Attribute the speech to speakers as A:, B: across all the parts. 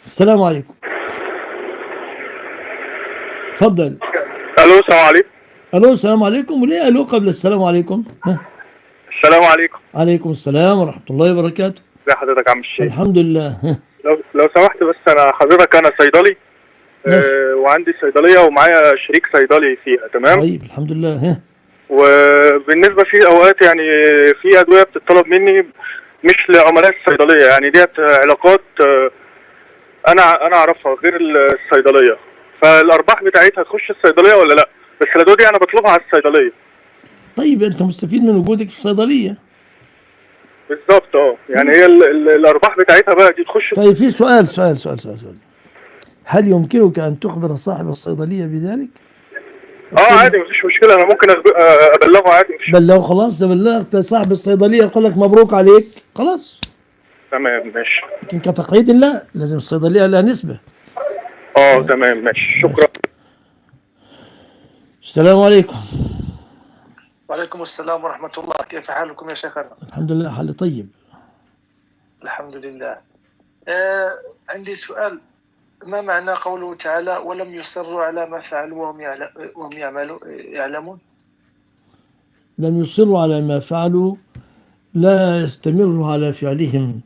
A: السلام عليكم. اتفضل.
B: الو، السلام عليكم.
A: الو السلام عليكم. وليه الو قبل السلام عليكم؟ ها.
B: السلام عليكم.
A: عليكم السلام ورحمة الله وبركاته.
B: ازي حضرتك يا عم الشيخ؟
A: الحمد لله. ها.
B: لو سمحت، بس انا صيدلي.
A: ماشي.
B: وعندي صيدليه ومعايا شريك صيدلي فيها، تمام.
A: طيب الحمد لله. ها.
B: وبالنسبه في اوقات يعني في ادويه بتطلب مني مش لعملاء الصيدليه، يعني ديت علاقات انا اعرفها غير الصيدليه، فالارباح بتاعتها تخش الصيدليه ولا لا؟ بس الادويه دي انا بطلبها على الصيدليه.
A: طيب أنت مستفيد من وجودك في الصيدلية.
B: بالظبط، يعني هي الارباح بتاعتها بقى دي تخش.
A: طيب في سؤال. هل يمكنك أن تخبر صاحب الصيدلية بذلك؟
B: عادي، مفيش مشكله، انا ممكن ابلغه عادي، مفيش.
A: بلغه خلاص. ده بلغت صاحب الصيدلية يقول لك مبروك عليك خلاص.
B: تمام ماشي.
A: لكن كتقييد لا، لازم الصيدلية لها نسبة.
B: تمام ماشي، شكرا.
A: السلام عليكم.
C: وعليكم السلام ورحمة الله. كيف حالكم يا شيخنا؟
A: الحمد لله حالي طيب.
C: الحمد لله. عندي سؤال. ما معنى قوله تعالى ولم يصروا على ما فعلوا وهم يعلمون؟
A: لم يصروا على ما فعلوا، لا يستمروا على فعلهم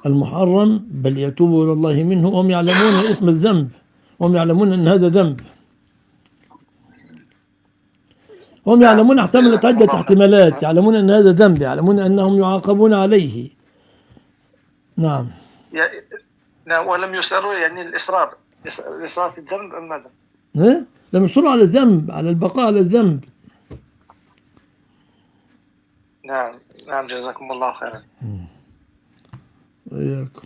A: المحرم، بل يتوبوا إلى الله منه وهم يعلمون اسم الذنب، وهم يعلمون أن هذا ذنب. هم يعلمون، احتملت عدة احتمالات، يعلمون أن هذا ذنب، يعلمون أنهم يعاقبون عليه. نعم.
C: نعم. ولم يصروا يعني الإصرار في الذنب أم ماذا؟
A: لم يصروا على الذنب، على البقاء على الذنب.
C: نعم جزاكم الله خيرا.
A: وإياكم.